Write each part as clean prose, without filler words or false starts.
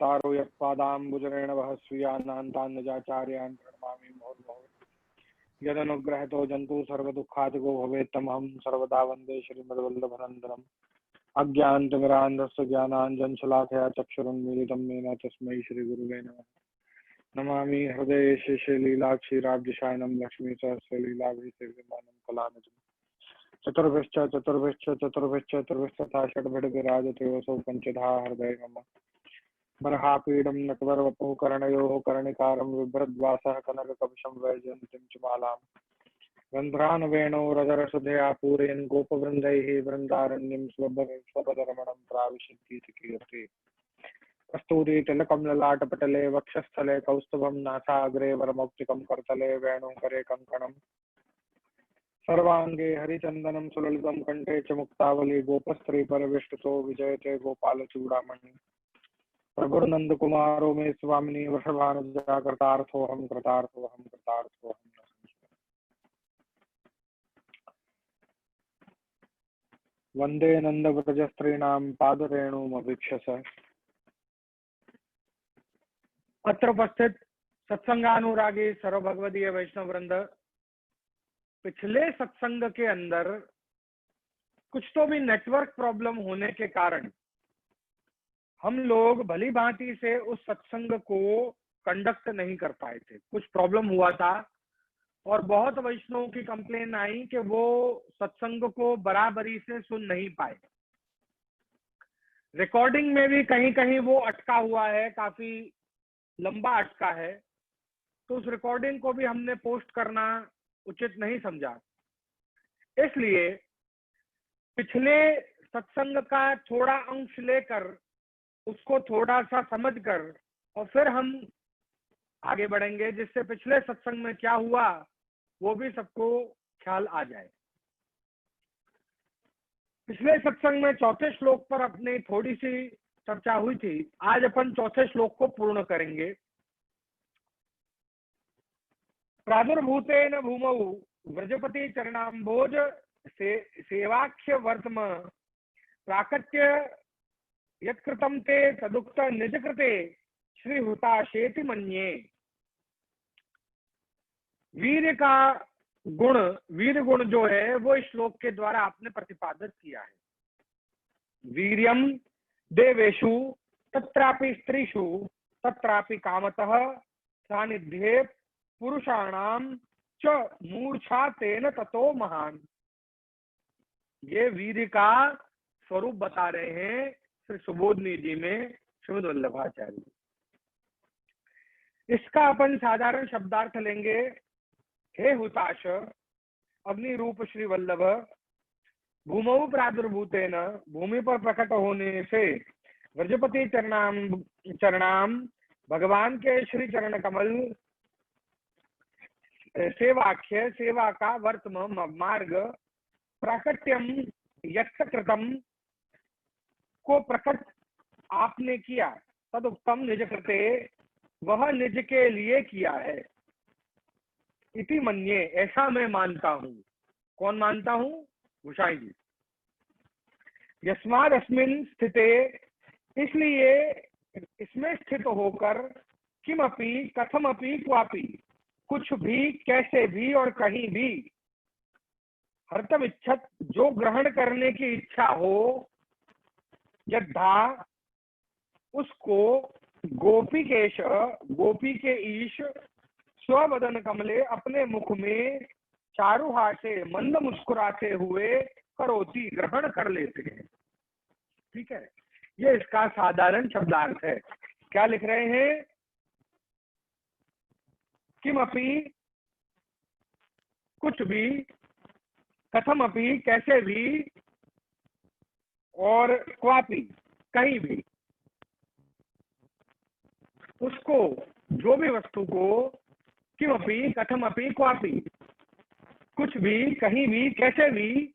तारो यत्पादाम्बुजरेण वह स्वीयानान्तान्नजाचार्यान् प्रणमामि मुहुर्मुहुः। यदनुग्रहतो जन्तु सर्वदुःखादिको भवेत् तमहं सर्वदा वन्दे श्रीमद्वल्लभनन्दनम्। अज्ञानतिमिरान्धस्य ज्ञानाञ्जनशलाकया चक्षुरुन्मीलितं येन तस्मै श्रीगुरुवे नमः। नमामि हृदये शेषलीलाक्षीराब्जशायनं लक्ष्मीसहस्रलीलाभिसेव्यमानं कलानिधिम्। चतुर्भिश्च चतुर्भिश्च चतुर्भिश्च चतुर्भिस्तथा षड्भिर्विराजते पंचधा हृदय मम। बर्हापीडं नटवरवपुः कर्णयोः कर्णिकारं बिभ्रद्वासः कनककवचं वैजयन्तीं च मालाम्। गन्धरान् वेणोरधरसुधया पूरयन् गोपवृन्दैः वृन्दारण्यं स्वपदरमणं प्राविशन्तीति। कस्तूरी तिलकं ललाटपटले वक्षस्थले कौस्तुभं नासाग्रे वरमौक्तिकं करतले वेणुकरे कङ्कणम्। सर्वांगे हरिचंदनम सुललितम कंठे च मुक्तावली गोपस्त्री परिवेष्टितो विजयते गोपालचूड़ामणि। प्रभुर्नंद कुमारो मे स्वामिनी वृषभानुजा कृतार्थोऽहं कृतार्थोऽहं कृतार्थोऽहं। वंदे नंदव्रजस्त्रीणां पादरेणुमभीक्षस। अत्र उपस्थित सत्संगानुरागी सर्वभगवदीय वैष्णव वृंद, पिछले सत्संग के अंदर कुछ तो भी नेटवर्क प्रॉब्लम होने के कारण हम लोग भली भांति से उस सत्संग को कंडक्ट नहीं कर पाए थे। कुछ प्रॉब्लम हुआ था और बहुत वैष्णवों की कंप्लेन आई कि वो सत्संग को बराबरी से सुन नहीं पाए। रिकॉर्डिंग में भी कहीं कहीं वो अटका हुआ है, काफी लंबा अटका है, तो उस रिकॉर्डिंग को भी हमने पोस्ट करना उचित नहीं समझा। इसलिए पिछले सत्संग का थोड़ा अंश लेकर उसको थोड़ा सा समझकर और फिर हम आगे बढ़ेंगे, जिससे पिछले सत्संग में क्या हुआ वो भी सबको ख्याल आ जाए। पिछले सत्संग में चौथे श्लोक पर अपनी थोड़ी सी चर्चा हुई थी। आज अपन चौथे श्लोक को पूर्ण करेंगे। प्रादुर्भूतेन भूमौ व्रजपति चरणाम्भोज सेवाख्य वर्तम प्राकट्य यत्कृतं ते तदुक्त निज कृते श्री हुताशेति मन्ये। वीर गुण जो है वो इस श्लोक के द्वारा आपने प्रतिपादित किया है। वीर्यम देवेषु तत्रापि स्त्रीषु तत्रापि कामतः सानिध्ये पुरुषाणाम च मूर्छा तेन ततो महान। ये वीर का स्वरूप बता रहे हैं श्री सुबोधनी जी में श्रीमद् वल्लभाचार्य। इसका अपन साधारण शब्दार्थ लेंगे। हे हुताश, अग्नि रूप श्री वल्लभ, भूमौ प्रादुर्भूतेन, भूमि पर प्रकट होने से, व्रजपति चरणाम, भगवान के श्री चरण कमल, सेवाख्य, सेवा का वर्तम मार्ग, प्राकट्यम यत्त कृतम, को प्रकट आपने किया, तदुक्तम निज कृते, वह निज के लिए किया है। इति मन्ये, ऐसा मैं मानता हूं। कौन मानता हूं? गोसाई जी। यस्माद् अस्मिन् स्थिते, इसलिए इसमें स्थित होकर, किमपि कथमपि क्वापि, कुछ भी, कैसे भी और कहीं भी, हर्तम इच्छत, जो ग्रहण करने की इच्छा हो, यद्धा, उसको, गोपीकेश, गोपी के ईश, स्ववदन कमले, अपने मुख में, चारुहास से, मंद मुस्कुराते हुए, करोति, ग्रहण कर लेते हैं। ठीक है, ये इसका साधारण शब्दार्थ है। क्या लिख रहे हैं? किमपि, कुछ भी, कथमपि, कैसे भी, और क्वापि, कहीं भी, उसको, जो भी वस्तु को, किमपि, कथमपि, क्वापि, कुछ भी, कहीं भी, कैसे भी,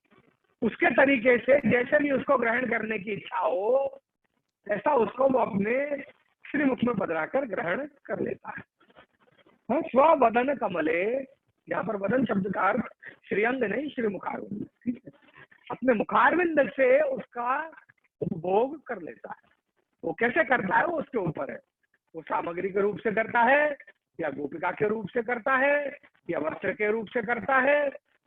उसके तरीके से, जैसे भी उसको ग्रहण करने की इच्छा हो, ऐसा उसको वो अपने श्रीमुख में पधराकर ग्रहण कर लेता है। स्ववदन कमले, यहाँ पर वदन शब्द का अर्थ श्रीअंग नहीं, श्रीमुखारविंद। ठीक है, अपने मुखारविंद से उसका उपभोग कर लेता है। वो कैसे करता है वो उसके ऊपर है। वो सामग्री के रूप से करता है, या गोपिका के रूप से करता है, या वस्त्र के रूप से करता है,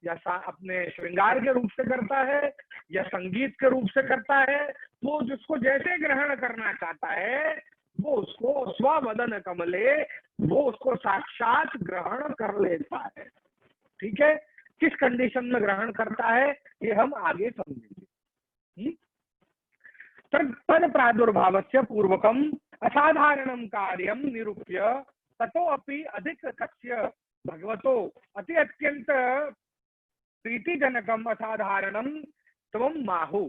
या अपने श्रृंगार के रूप से करता है, या संगीत के रूप से करता है। वो जिसको जैसे ग्रहण करना चाहता है वो उसको स्ववदन कमले, वो उसको साक्षात ग्रहण कर लेता है। ठीक है, किस कंडीशन में ग्रहण करता है ये हम आगे समझेंगे। तद प्रादुर्भावस्य पूर्वकम असाधारणं कार्यं निरूप्य ततो अपि अधिक कस्य भगवतो अति अत्यंत प्रीतिजनकम असाधारणम तवम माहु।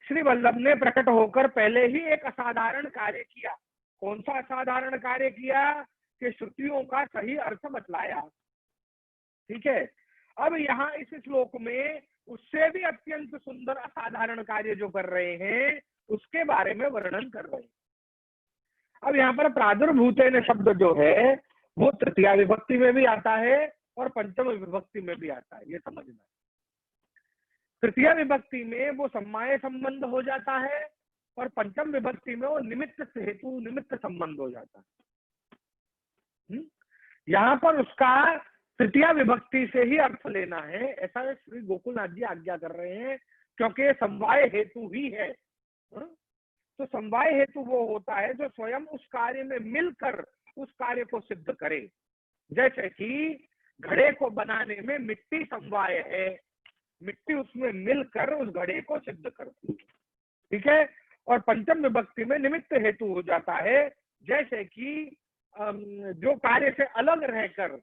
श्री वल्लभ ने प्रकट होकर पहले ही एक असाधारण कार्य किया। कौन सा असाधारण कार्य किया? कि श्रुतियों का सही अर्थ बतलाया। ठीक है, अब यहाँ इस श्लोक में उससे भी अत्यंत सुंदर असाधारण कार्य जो कर रहे हैं उसके बारे में वर्णन कर रहे हैं। अब यहाँ पर प्रादुर्भूतेन शब्द जो है वो तृतीया विभक्ति में भी आता है और पंचम विभक्ति में भी आता है, ये समझना। तृतीया विभक्ति में वो सम्माय संबंध हो जाता है और पंचम विभक्ति में वो निमित्त हेतु निमित्त संबंध हो जाता है। यहाँ पर उसका तृतीया विभक्ति से ही अर्थ लेना है, ऐसा श्री गोकुलनाथ जी आज्ञा कर रहे हैं, क्योंकि समवाय हेतु ही है। तो समवाय हेतु वो होता है जो स्वयं उस कार्य में मिलकर उस कार्य को सिद्ध करे। जैसे कि घड़े को बनाने में मिट्टी समवाय है, मिट्टी उसमें मिलकर उस घड़े को सिद्ध करती है। ठीक है, और पंचम विभक्ति में निमित्त हेतु हो जाता है, जैसे कि जो कार्य से अलग रहकर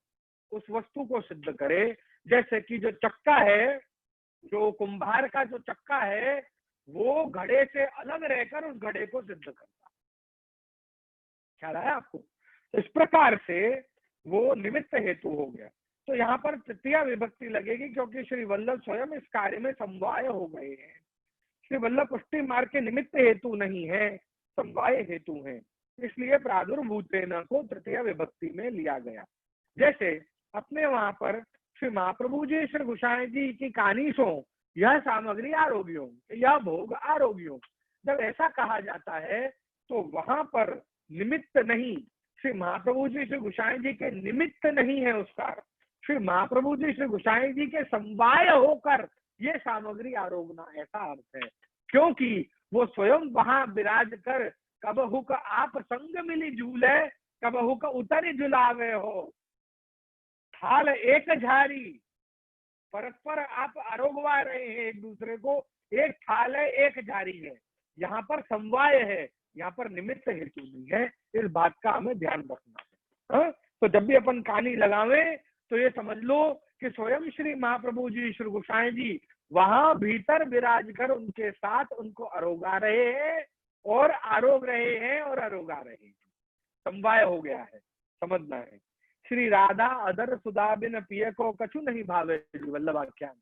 उस वस्तु को सिद्ध करे। जैसे कि जो चक्का है, जो कुंभार का जो चक्का है वो घड़े से अलग रहकर उस घड़े को सिद्ध करता। ख्याल है आपको? इस प्रकार से वो निमित्त हेतु हो गया। तो यहाँ पर तृतीया विभक्ति लगेगी क्योंकि श्री वल्लभ स्वयं इस कार्य में समवाय हो गए हैं। श्री वल्लभ पुष्टि मार्ग के निमित्त हेतु नहीं है, समवाय हेतु है, इसलिए प्रादुर्भूतेन को तृतीया विभक्ति में लिया गया। जैसे अपने वहां पर श्री महाप्रभु जी श्री गोसाई जी की कानीसों यह सामग्री आरोग्यों, यह भोग आरोग्यों, जब ऐसा कहा जाता है तो वहां पर निमित्त नहीं, श्री महाप्रभु जी श्री गोसाई जी के निमित्त नहीं है उसका, श्री महाप्रभु जी श्री गोसाई जी के समवाय होकर ये सामग्री आरोगना, ऐसा अर्थ है। क्योंकि वो स्वयं वहां विराज कर कबहु का आप संग मिली झूले, कबहु का उतरी झुलावे हो, थाल एक झारी, परस्पर आप आरोगवा रहे हैं एक दूसरे को, एक थाल है एक झारी है। यहाँ पर समवाय है, यहाँ पर निमित्त हेतु नहीं है, इस बात का हमें ध्यान रखना है। तो जब भी अपन कानी लगावे तो ये समझ लो कि स्वयं श्री महाप्रभु जी श्री गोसाई जी वहां भीतर विराज कर उनके साथ उनको आरोगा रहे हैं और आरोग रहे हैं और आरोगा रहे हैं। समवाय हो गया है, समझना है। श्री राधा अदर सुधा बिन पिय को कछु नहीं भावे, वल्लभाख्यान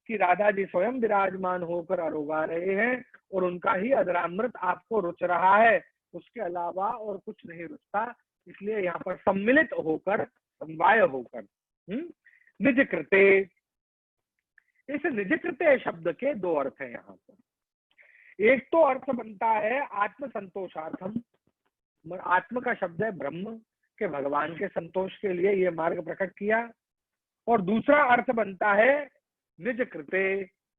कि राधा जी स्वयं विराजमान होकर आरोगा रहे हैं और उनका ही अदरामृत आपको रुच रहा है, उसके अलावा और कुछ नहीं रुचता। इसलिए यहाँ पर सम्मिलित होकर, समवाय होकर। निज कृते, इस निज कृते शब्द के दो अर्थ है यहाँ पर। एक तो अर्थ बनता है आत्म संतोषार्थम, आत्म का शब्द है ब्रह्म के भगवान के संतोष के लिए ये मार्ग प्रकट किया, और दूसरा अर्थ बनता है निज कृते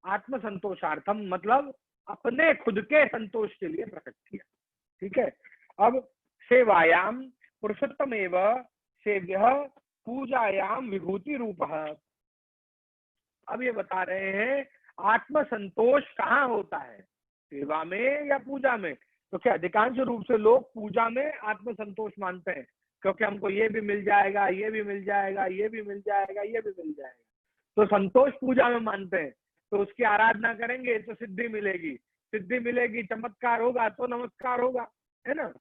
आत्म संतोषार्थम, मतलब अपने खुद के संतोष के लिए प्रकट किया। ठीक है, अब सेवायाम पुरुषोत्तम एवं सेव्य पूजायाम विभूति रूप। अब ये बता रहे हैं आत्म संतोष कहाँ होता है, सेवा में या पूजा में? तो क्या अधिकांश रूप से लोग पूजा में आत्म संतोष मानते हैं, क्योंकि हमको ये भी मिल जाएगा, ये भी मिल जाएगा, ये भी मिल जाएगा, ये भी मिल जाएगा, तो संतोष पूजा में मानते हैं। तो उसकी आराधना करेंगे तो सिद्धि मिलेगी, सिद्धि मिलेगी, चमत्कार होगा तो नमस्कार होगा, है ना।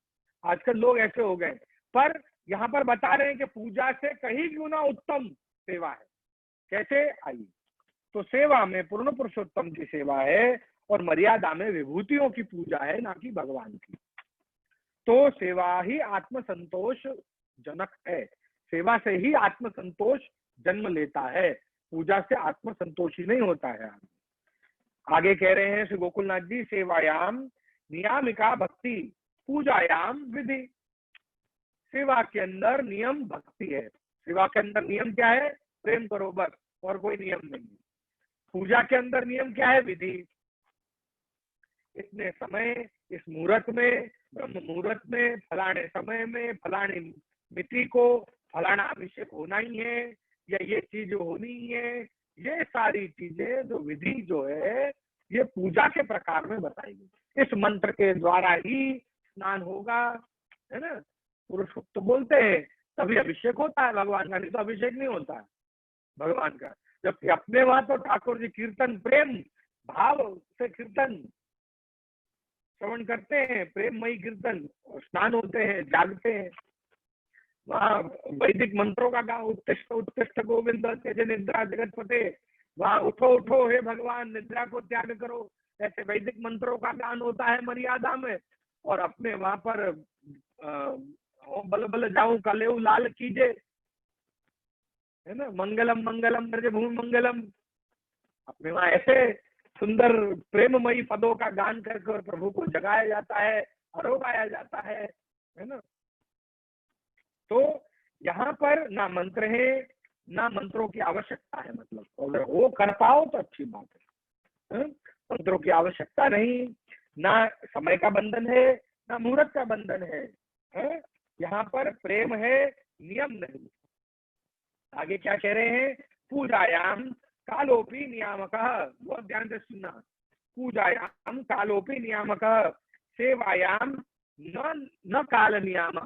आजकल लोग ऐसे हो गए। पर यहाँ पर बता रहे हैं कि पूजा से कहीं गुना उत्तम सेवा है। कैसे? आइए। तो सेवा में पूर्ण पुरुषोत्तम की सेवा है और मर्यादा में विभूतियों की पूजा है, ना कि भगवान की। तो सेवा ही आत्म संतोष जनक है, सेवा से ही आत्म संतोष जन्म लेता है, पूजा से आत्म संतोष ही नहीं होता है। आगे कह रहे हैं श्री गोकुलनाथ जी, सेवायाम नियामिका भक्ति पूजायाम विधि। सेवा के अंदर नियम भक्ति है। सेवा के अंदर नियम क्या है? प्रेम करो, बस, और कोई नियम नहीं। पूजा के अंदर नियम क्या है? विधि। इतने समय, इस मुहूर्त में, ब्रह्म मुहूर्त में, फलाने समय में, फलाने मिति को फलाना अभिषेक होना ही है, या ये चीज होनी ही है। ये सारी चीजें जो विधि जो है, ये पूजा के प्रकार में बताएगी। इस मंत्र के द्वारा ही स्नान होगा, है ना। पुरुष तो बोलते हैं तभी अभिषेक होता है भगवान का, नहीं तो अभिषेक नहीं होता है भगवान का। जबकि अपने वहां तो ठाकुर जी कीर्तन प्रेम भाव से कीर्तन श्रवण करते हैं, प्रेममयी कीर्तन, स्नान होते हैं, जागते हैं। वहाँ वैदिक मंत्रों का गाँव, उत्कृष्ट उत्कृष्ट गोविंद तेज निद्रा जगतपते, वहाँ उठो उठो हे भगवान, निद्रा को त्याग करो, ऐसे वैदिक मंत्रों का गान होता है मर्यादा में। और अपने वहां पर बल बल जाऊं कलेऊ लाल कीजे, है ना, मंगलम मंगलम ब्रज भूमि मंगलम। अपने वहां ऐसे सुंदर प्रेममयी पदों का गान करके प्रभु को जगाया जाता है, आरोगाया जाता है ना। तो यहाँ पर ना मंत्र है, ना मंत्रों की आवश्यकता है। मतलब अगर वो कर पाओ तो अच्छी बात है। मंत्रों की आवश्यकता नहीं, ना समय का बंधन है, ना मुहूर्त का बंधन है। यहाँ पर प्रेम है, नियम नहीं। आगे क्या कह रहे हैं? पूजायाम कालोपी नियामक, बहुत ध्यान से सुनना। पूजायाम कालोपी नियामक, सेवायाम न काल नियाम।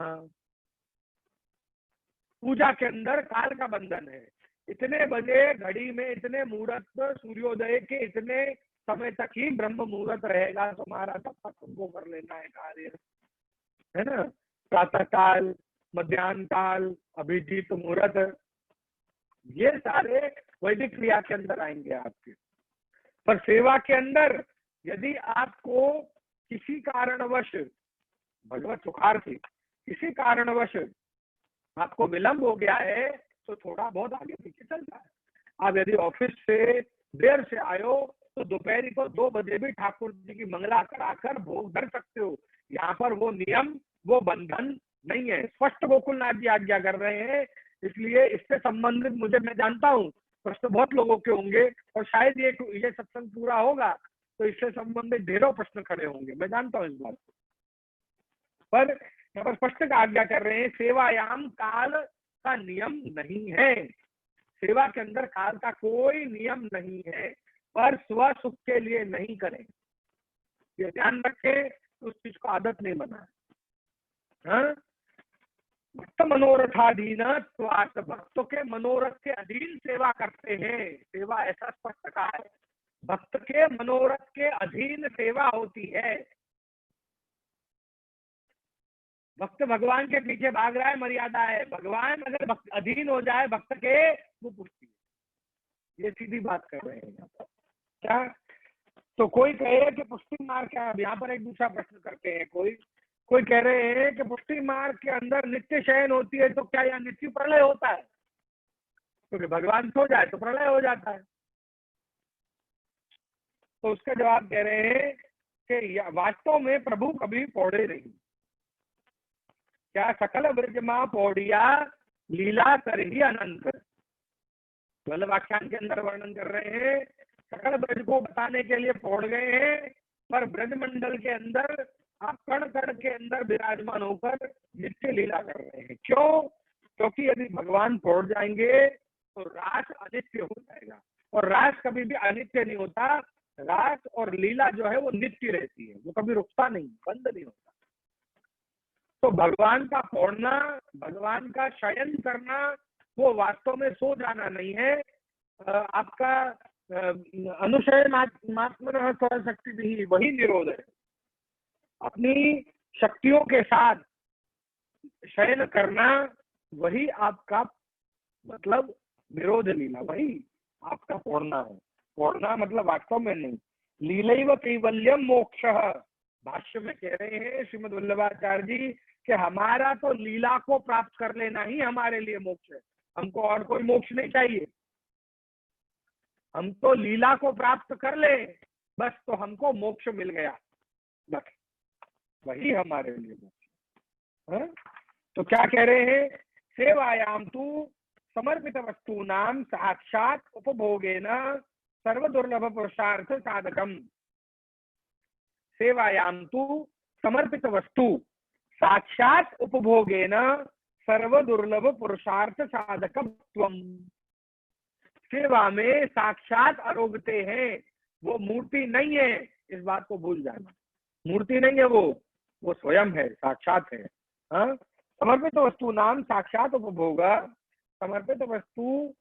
पूजा के अंदर काल का बंधन है। इतने बजे घड़ी में, इतने मुहूर्त, सूर्योदय के इतने समय तक ही ब्रह्म मुहूर्त रहेगा तुम्हारा, तब तक तुमको कर लेना है कार्य, है ना। प्रातः काल, मध्याह्न काल, अभिजीत मुहूर्त, ये सारे वैदिक क्रिया के अंदर आएंगे आपके। पर सेवा के अंदर यदि आपको किसी कारणवश, भगवत सुखार्थी, किसी कारणवश आपको विलंब हो गया है तो थोड़ा बहुत आगे पीछे चलता है। आप यदि ऑफिस से देर से आयो तो दोपहर को 2 बजे भी ठाकुर जी की मंगला कराकर भोग धर सकते हो। यहाँ पर वो नियम, वो बंधन नहीं है। स्पष्ट गोकुलनाथ जी आज्ञा कर रहे हैं। इसलिए इससे संबंधित मैं जानता हूँ प्रश्न बहुत लोगों के होंगे, और शायद ये सत्संग पूरा होगा तो इससे संबंधित ढेरों प्रश्न खड़े होंगे, मैं जानता हूँ इस बात को। पर यहाँ पर स्पष्ट आज्ञा कर रहे हैं, सेवायाम काल का नियम नहीं है। सेवा के अंदर काल का कोई नियम नहीं है, पर स्व सुख के लिए नहीं करें, ये ध्यान रखें। उस चीज को आदत नहीं बना। भक्त मनोरथाधीन, भक्तों के मनोरथ के अधीन सेवा करते हैं। सेवा ऐसा स्पष्ट कहा है, भक्त के मनोरथ के अधीन सेवा होती है। भक्त भगवान के पीछे भाग रहा है, मर्यादा है। भगवान अगर भक्त अधीन हो जाए भक्त के, वो पूछती है। ये सीधी बात कर रहे हैं यहाँ पर। क्या तो कोई कहे कि पुष्टि मार्ग क्या? यहाँ पर एक दूसरा प्रश्न करते हैं। कोई कह रहे हैं कि पुष्टि मार्ग के अंदर नित्य शयन होती है, तो क्या यहाँ नित्य प्रलय होता है? क्योंकि भगवान सो जाए तो प्रलय हो जाता है। तो उसका जवाब कह रहे हैं कि वास्तव में प्रभु कभी पौड़े नहीं। क्या सकल ब्रज मां पौड़िया लीला कर ही अनंत, मतलब आख्यान के अंदर वर्णन कर रहे हैं। सकल ब्रज को बताने के लिए पौड़ गए हैं, पर ब्रज मंडल के अंदर आप कण कण के अंदर विराजमान होकर नित्य लीला कर रहे हैं। क्यों? क्योंकि यदि भगवान पौड़ जाएंगे तो रास अनित्य हो जाएगा, और रास कभी भी अनित्य नहीं होता। रास और लीला जो है वो नित्य रहती है, वो कभी रुकता नहीं, बंद नहीं होता। तो भगवान का पौड़ना, भगवान का शयन करना, वो वास्तव में सो जाना नहीं है। आपका अनुशयन मात्मनः स्वशक्ति भी, वही निरोध है। अपनी शक्तियों के साथ शयन करना, वही आपका मतलब निरोध लीला, वही आपका पौड़ना है। पौड़ना मतलब वास्तव में नहीं। लीलैव कैवल्यम मोक्ष, भाष्य में कह रहे हैं श्रीमद् वल्लभाचार्य जी कि हमारा तो लीला को प्राप्त कर लेना ही हमारे लिए मोक्ष है। हमको और कोई मोक्ष नहीं चाहिए। हम तो लीला को प्राप्त कर ले बस, तो हमको मोक्ष मिल गया बस। वही हमारे लिए मुख्य। तो क्या कह रहे हैं, सेवायाम तु समर्पित वस्तूनाम साक्षात उपभोगेन सर्वदुर्लभ पुरुषार्थ साधकम। सेवायाम तु समर्पित वस्तु साक्षात उपभोगेन सर्वदुर्लभ पुरुषार्थ साधकम त्वम। सेवा में साक्षात आरोगते हैं, वो मूर्ति नहीं है, इस बात को भूल जाना। मूर्ति नहीं है वो स्वयं है, साक्षात है। हाँ, समर्पित वस्तु नाम साक्षात उपभोग, समर्पित वस्तु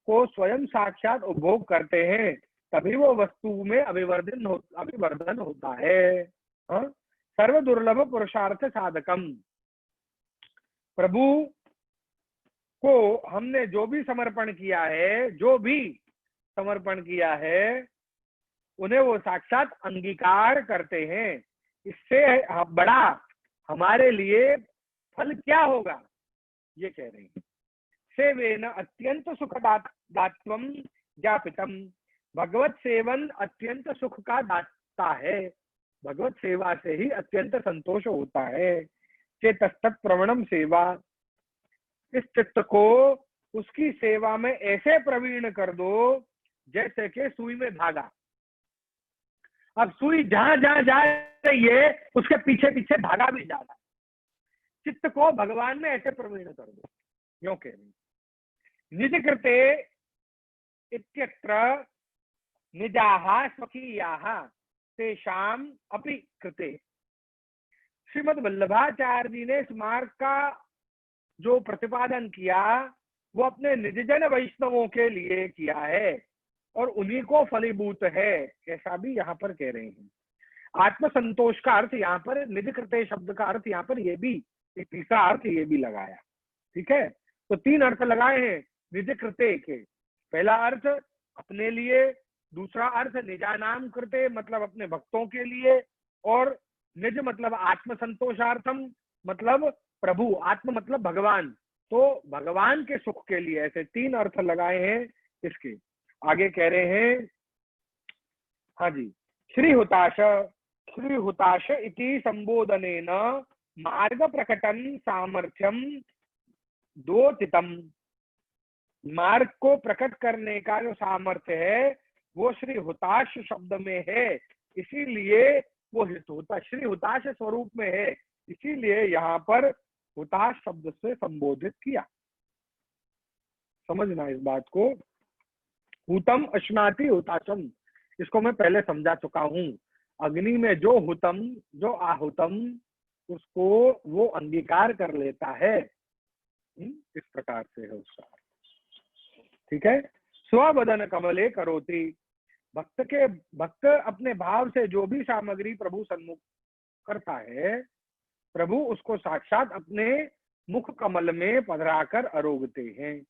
को स्वयं साक्षात उपभोग करते हैं, तभी वो वस्तु में अभिवर्धन होता है। हाँ? सर्व दुर्लभ पुरुषार्थ साधकम, प्रभु को हमने जो भी समर्पण किया है, जो भी समर्पण किया है, उन्हें वो साक्षात अंगीकार करते हैं। इससे बड़ा हमारे लिए फल क्या होगा, ये कह रहे हैं। सेवेन अत्यंत सुखदात्वम ज्ञापितम, भगवत सेवन अत्यंत सुख का दाता है, भगवत सेवा से ही अत्यंत संतोष होता है। चेतस्तत् प्रवणम सेवा, इस चित्त को उसकी सेवा में ऐसे प्रवीण कर दो जैसे कि सुई में धागा। अब सुई जहां जहां जा रही है उसके पीछे पीछे धागा भी जा रहा है। चित्त को भगवान में ऐसे प्रवीण कर दो। क्यों कह रही, निज कृते इत्यत्र निजाहा स्वकीयाहा तेषाम अपि कृते। श्रीमद् वल्लभाचार्य जी ने इस मार्ग का जो प्रतिपादन किया वो अपने निजजन वैष्णवों के लिए किया है और उन्हीं को फलीभूत है, ऐसा भी यहाँ पर कह रहे हैं। आत्मसंतोष का अर्थ यहाँ पर, निज कृते शब्द का अर्थ यहाँ पर ये भी, एक तीसरा अर्थ ये भी लगाया। ठीक है, तो 3 अर्थ लगाए हैं निज कृते के। पहला अर्थ अपने लिए, दूसरा अर्थ निजा नाम कृते मतलब अपने भक्तों के लिए, और निज मतलब आत्मसंतोषार्थम मतलब प्रभु, आत्म मतलब भगवान, तो भगवान के सुख के लिए। ऐसे 3 अर्थ लगाए हैं इसके। आगे कह रहे हैं, हाँ जी, श्री हुताश इति संबोधनेन मार्ग प्रकटन सामर्थ्यम दोतितम। मार्ग को प्रकट करने का जो सामर्थ्य है वो श्री हुताश शब्द में है, इसीलिए वो श्री हुताश स्वरूप में है, इसीलिए यहाँ पर हुताश शब्द से संबोधित किया। समझना इस बात को। हुतम अश्नाति हुताशम, इसको मैं पहले समझा चुका हूं। अग्नि में जो हुतम, जो आहुतम, उसको वो अंगीकार कर लेता है, इस प्रकार से है उसका। ठीक है, स्वबदन कमले करोति, भक्त अपने भाव से जो भी सामग्री प्रभु सन्मुख करता है, प्रभु उसको साक्षात अपने मुख कमल में पधराकर आरोगते हैं।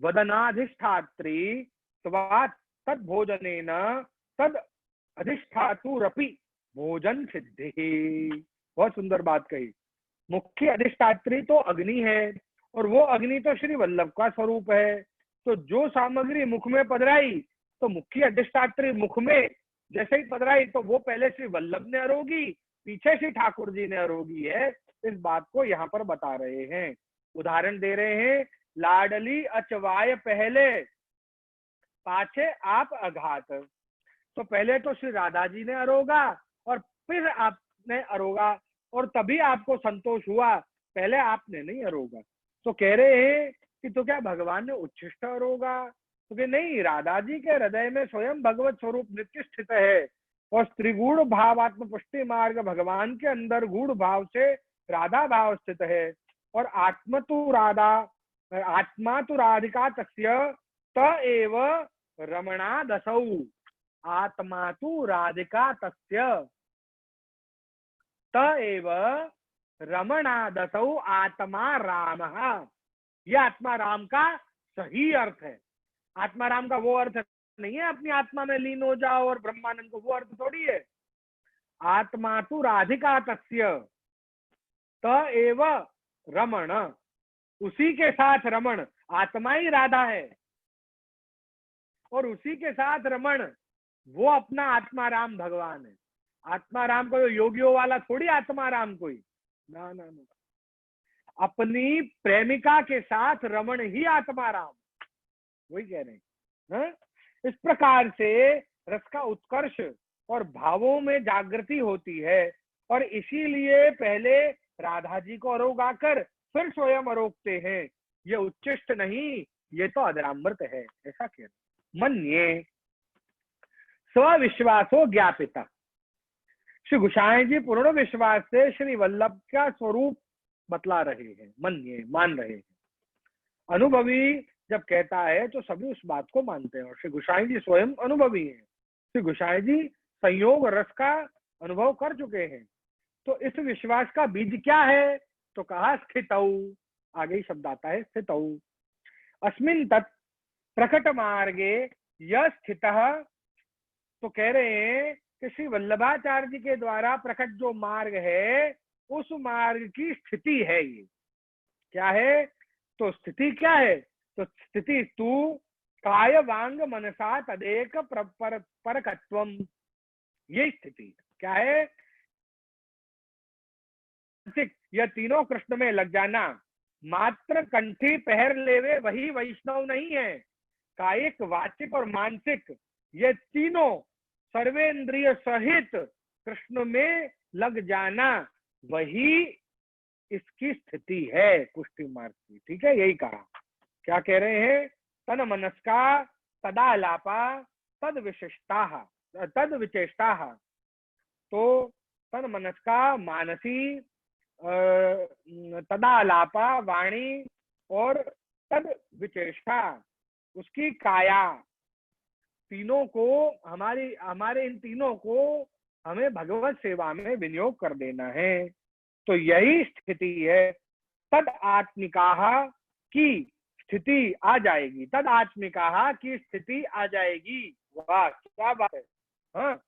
वदनाधिष्ठात्री तद भोजनेन तद अधिष्ठातुरपि भोजन सिद्धि। बहुत सुंदर बात कही। मुख्य अधिष्ठात्री तो अग्नि है और वो अग्नि तो श्री वल्लभ का स्वरूप है। तो जो सामग्री मुख में पधराई, तो मुख्य अधिष्ठात्री मुख में जैसे ही पधराई तो वो पहले श्री वल्लभ ने आरोगी, पीछे श्री ठाकुर जी ने आरोगी है। इस बात को यहाँ पर बता रहे हैं, उदाहरण दे रहे हैं। लाडली अचवाय पहले पाछे आप अघात, तो पहले तो श्री राधा जी ने आरोगा और फिर आपने आरोगा और तभी आपको संतोष हुआ, पहले आपने नहीं आरोगा। तो कह रहे हैं कि तो क्या भगवान ने उच्छिष्ट आरोगा, तो कि नहीं, राधा जी के हृदय में स्वयं भगवत स्वरूप नित्य स्थित है और त्रिगुण भावात्म पुष्टि मार्ग भगवान के अंदर गूढ़ भाव से राधा भाव स्थित है। और आत्मा तो राधिका तस्य त एव रमणा दसौ, आत्मा तो राधिका तस्य त एव रमणा दसौ आत्मा राम। ये आत्मा राम का सही अर्थ है। आत्मा राम का वो अर्थ नहीं है अपनी आत्मा में लीन हो जाओ और ब्रह्मानंद को, वो अर्थ थोड़ी है। आत्मा तो राधिका तस्य त एव रमण, उसी के साथ रमण, आत्मा ही राधा है और उसी के साथ रमण वो अपना आत्मा राम भगवान है। आत्माराम को योगियों वाला थोड़ी आत्माराम कोई, ना ना ना, अपनी प्रेमिका के साथ रमण ही आत्माराम, वही कह रहे हैं। हाँ? इस प्रकार से रस का उत्कर्ष और भावों में जागृति होती है, और इसीलिए पहले राधा जी को आरोगाकर फिर स्वयं आरोगते हैं। ये उच्चिष्ट नहीं, ये तो अधरामृत है, ऐसा कह रहे। मन्ये स्विश्वासो ज्ञापिता। श्री गोसाई जी पूर्ण विश्वास से श्री वल्लभ का स्वरूप बतला रहे हैं, मन्ये मान रहे हैं। अनुभवी जब कहता है तो सभी उस बात को मानते हैं, और श्री गोसाई जी स्वयं अनुभवी हैं। श्री गोसाई जी संयोग रस का अनुभव कर चुके हैं। तो इस विश्वास का बीज क्या है? तो कहा स्थितौ, आगे ही शब्द आता है स्थितौ। अस्मिन् तत् प्रकट मार्गे यह स्थितः, तो कह रहे हैं कि श्री वल्लभाचार्य जी के द्वारा प्रकट जो मार्ग है, उस मार्ग की स्थिति है ये। क्या है? तो स्थिति क्या है? तो स्थिति तू काय वांग मनसा तदेक परकत्वम, ये स्थिति क्या है? यह तीनों कृष्ण में लग जाना, मात्र कंठी पहर लेवे वही वैष्णव नहीं है। कायिक, वाचिक और मानसिक ये तीनों सर्वेंद्रिय सहित कृष्ण में लग जाना, वही इसकी स्थिति है पुष्टि मार्ग की। ठीक है, यही कहा। क्या कह रहे हैं? तन मनस्का तदालापा तद विशिष्टा तद विचेष्टा। तो तन मनस्का मानसी, तदालापा वाणी, और तद विचेष्टा उसकी काया, तीनों को हमारे इन तीनों को हमें भगवत सेवा में विनियोग कर देना है। तो यही स्थिति है। तद आत्मिका की स्थिति आ जाएगी, तद आत्मिका की स्थिति आ जाएगी। वाह क्या बात है। हाँ,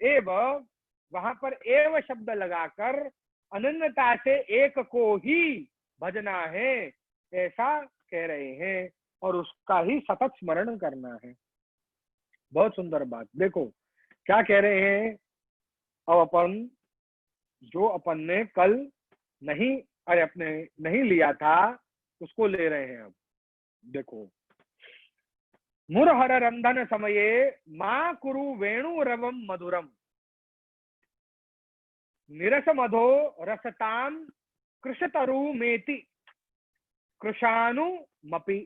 एवं वहां पर एव शब्द लगाकर अनन्यता से एक को ही भजना है, ऐसा कह रहे हैं, और उसका ही सतत स्मरण करना है। बहुत सुंदर बात। देखो क्या कह रहे हैं, अब अपन जो अपन ने कल नहीं, अरे अपने नहीं लिया था, उसको ले रहे हैं। अब देखो, मुरहर रंधन समये मां कुरु वेणु रवम मधुरम, निरस मधो रसताम कृषतरु मेति कृषानु मपि।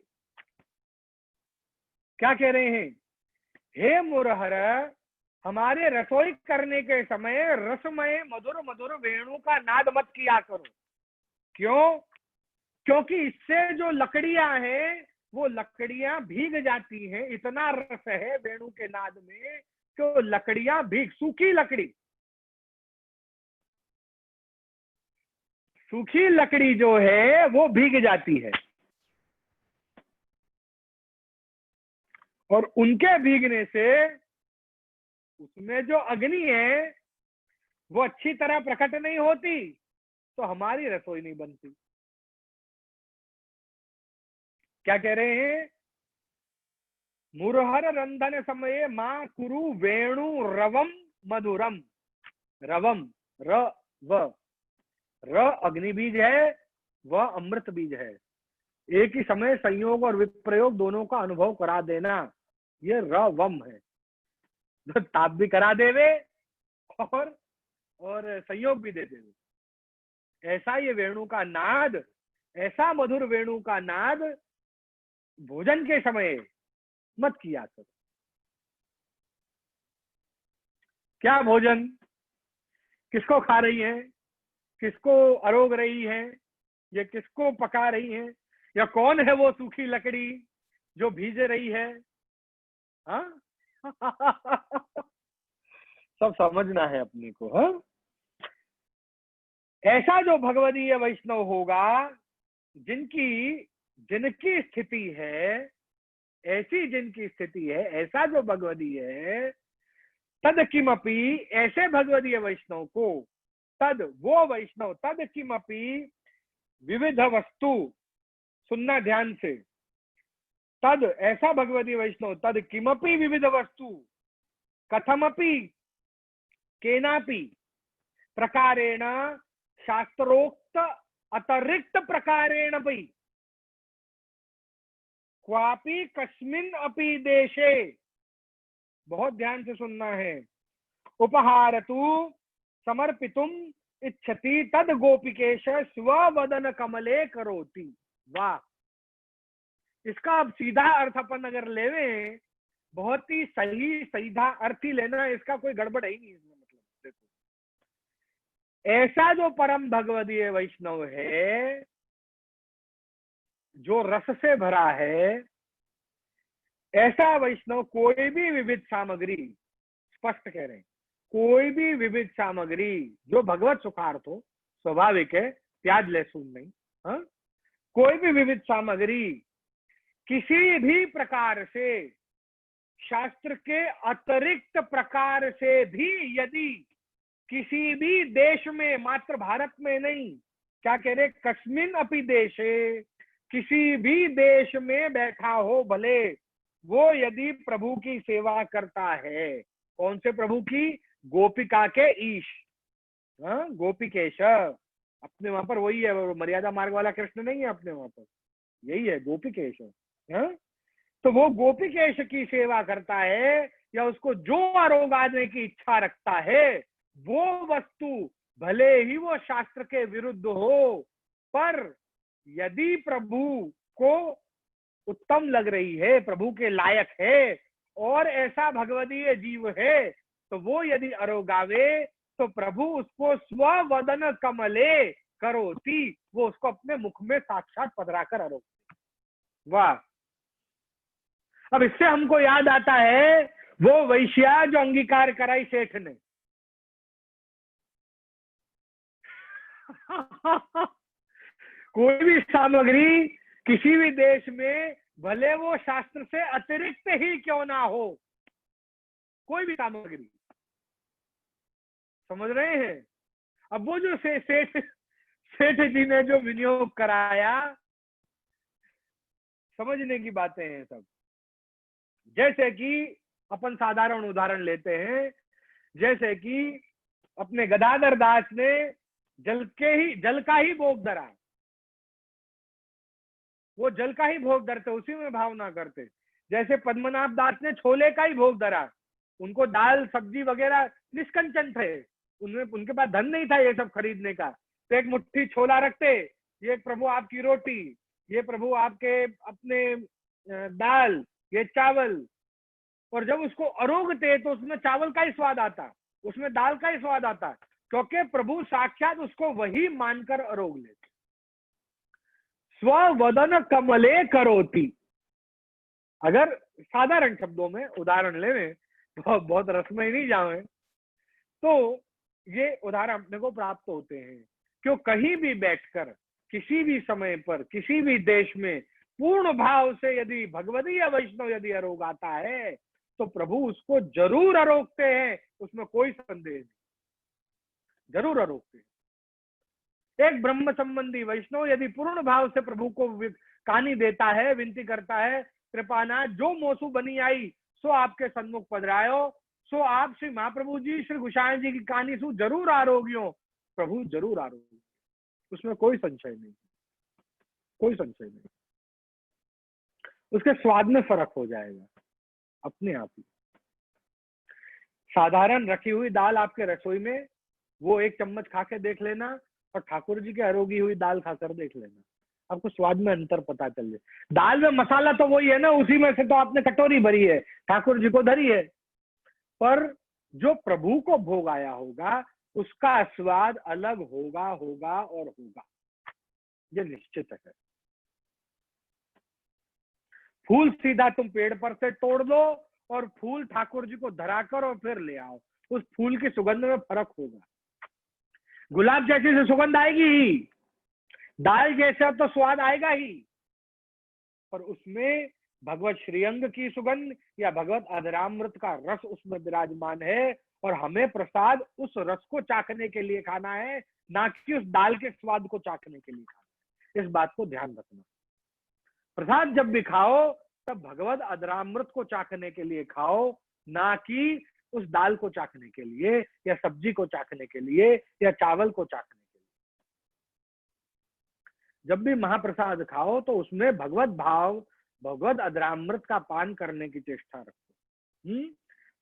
क्या कह रहे हैं? हे मुरहर, हमारे रसोई करने के समय रसमय मधुर मधुर वेणु का नाद मत किया करो। क्यों? क्योंकि इससे जो लकड़ियां हैं वो लकड़ियां भीग जाती हैं। इतना रस है वेणु के नाद में कि लकड़ियां भीग, सूखी लकड़ी जो है वो भीग जाती है, और उनके भीगने से उसमें जो अग्नि है वो अच्छी तरह प्रकट नहीं होती, तो हमारी रसोई नहीं बनती। क्या कह रहे हैं? मुरहर रंधन समये मां कुरु वेणु रवम मधुरम। रवम, र व, र अग्नि बीज है, वह अमृत बीज है। एक ही समय संयोग और विप्रयोग दोनों का अनुभव करा देना, ये रवम है। तो ताप भी करा देवे और संयोग भी दे देवे। ऐसा ये वेणु का नाद, ऐसा मधुर वेणु का नाद भोजन के समय मत किया करो। क्या भोजन? किसको खा रही है, किसको अरोग रही है, ये किसको पका रही है, या कौन है वो सूखी लकड़ी जो भीज रही है? हाँ सब समझना है अपने को। हाँ, ऐसा जो भगवदीय वैष्णव होगा, जिनकी स्थिति है, ऐसी जिनकी स्थिति है, ऐसा जो भगवदीय है, तद किमपि, ऐसे भगवदीय वैष्णव को, तद वो वैष्णव, तद किमपि विविध वस्तु, सुनना ध्यान से, तद ऐसा भगवदीय वैष्णव, तद किमपि विविध वस्तु, कथमपि, केनापि प्रकारेण शास्त्रोक्त अतिरिक्त प्रकारेण भी क्वापि कस्मिन् अपि देशे, बहुत ध्यान से सुनना है, उपहारतु समर्पितुम इच्छति तद गोपिकेश स्ववदन कमले करोति। वाह, इसका अब सीधा अर्थ अपन अगर लेवे, बहुत ही सही सीधा अर्थ ही लेना, इसका कोई गड़बड़ है ही नहीं इसमें। मतलब देखो, ऐसा जो परम भगवदीय वैष्णव है, जो रस से भरा है, ऐसा वैष्णव कोई भी विविध सामग्री, स्पष्ट कह रहे हैं, कोई भी विविध सामग्री जो भगवत सुखार्थ हो, स्वाभाविक है, प्याज लहसुन नहीं, हाँ, कोई भी विविध सामग्री किसी भी प्रकार से, शास्त्र के अतिरिक्त प्रकार से भी, यदि किसी भी देश में, मात्र भारत में नहीं, क्या कह रहे, कस्मिन अपि देशे, किसी भी देश में बैठा हो भले, वो यदि प्रभु की सेवा करता है, कौन से प्रभु की, गोपिका के ईश, हाँ, गोपिकेश, अपने वहां पर वही है, मर्यादा मार्ग वाला कृष्ण नहीं है अपने वहां पर, यही है गोपिकेश, हाँ? तो वो गोपिकेश की सेवा करता है, या उसको जो आरोगाने की इच्छा रखता है, वो वस्तु भले ही वो शास्त्र के विरुद्ध हो, पर यदि प्रभु को उत्तम लग रही है, प्रभु के लायक है, और ऐसा भगवदीय जीव है, तो वो यदि अरोगावे, तो प्रभु उसको स्ववदन कमले करोति, वो उसको अपने मुख में साक्षात पधरा कर अरोगते। वाह, अब इससे हमको याद आता है वो वैश्या जो अंगीकार कराई सेठ ने। कोई भी सामग्री किसी भी देश में, भले वो शास्त्र से अतिरिक्त ही क्यों ना हो, कोई भी सामग्री, समझ रहे हैं? अब वो जो सेठ जी ने जो विनियोग कराया, समझने की बातें हैं सब। जैसे कि अपन साधारण उदाहरण लेते हैं, जैसे कि अपने गदाधर दास ने जल का ही भोग धरा, वो जल का ही भोग धरते, उसी में भावना करते। जैसे पद्मनाभ दास ने छोले का ही भोग धरा, उनको दाल सब्जी वगैरह निष्कंचन थे, उनमें उनके पास धन नहीं था ये सब खरीदने का, तो एक मुट्ठी छोला रखते, ये प्रभु आपकी रोटी, ये प्रभु आपके अपने दाल, ये चावल, और जब उसको अरोगते तो उसमें चावल का ही स्वाद आता, उसमें दाल का ही स्वाद आता, क्योंकि प्रभु साक्षात उसको वही मानकर अरोग लेते। स्ववदन कमले करोति, अगर साधारण शब्दों में उदाहरण लेवे, तो बहुत रसमय नहीं जावे, तो ये उदाहरण अपने को प्राप्त होते हैं। क्यों, कहीं भी बैठकर, किसी भी समय पर, किसी भी देश में पूर्ण भाव से यदि भगवदीय वैष्णव यदि अरोग आता है, तो प्रभु उसको जरूर अरोगते हैं, उसमें कोई संदेह नहीं, जरूर अरोगते हैं। एक ब्रह्म संबंधी वैष्णव यदि पूर्ण भाव से प्रभु को कहानी देता है, विनती करता है, कृपानाथ जो मोसू बनी आई सो आपके सन्मुख पधरायो, सो आप श्री महाप्रभु जी, श्री गोसाई जी की कहानी सु जरूर आरोग्यो, प्रभु जरूर आरोग्य, उसमें कोई संशय नहीं, कोई संशय नहीं। उसके स्वाद में फर्क हो जाएगा अपने आप ही। साधारण रखी हुई दाल आपके रसोई में, वो एक चम्मच खा के देख लेना, और ठाकुर जी के अरोगी हुई दाल खाकर देख लेना, आपको स्वाद में अंतर पता चल जाए। दाल में मसाला तो वही है ना, उसी में से तो आपने कटोरी भरी है, ठाकुर जी को धरी है, पर जो प्रभु को भोग आया होगा उसका स्वाद अलग होगा, होगा और होगा, ये निश्चित है। फूल सीधा तुम पेड़ पर से तोड़ दो और फूल ठाकुर जी को धराकर और फिर ले आओ, उस फूल की सुगंध में फर्क होगा। गुलाब जैसी से सुगंध आएगी ही, दाल जैसा तो स्वाद आएगा ही, पर उसमें भगवत श्रीअंग की सुगंध या भगवत अधरामृत का रस उसमें विराजमान है, और हमें प्रसाद उस रस को चाखने के लिए खाना है, ना कि उस दाल के स्वाद को चाखने के लिए खाना है। इस बात को ध्यान रखना। प्रसाद जब भी खाओ तब भगवत अधरामृत को चाखने के लिए खाओ, ना कि उस दाल को चाखने के लिए, या सब्जी को चाखने के लिए, या चावल को चाखने के लिए। जब भी महाप्रसाद खाओ तो उसमें भगवत भाव, भगवत अधरामृत का पान करने की चेष्टा रखो।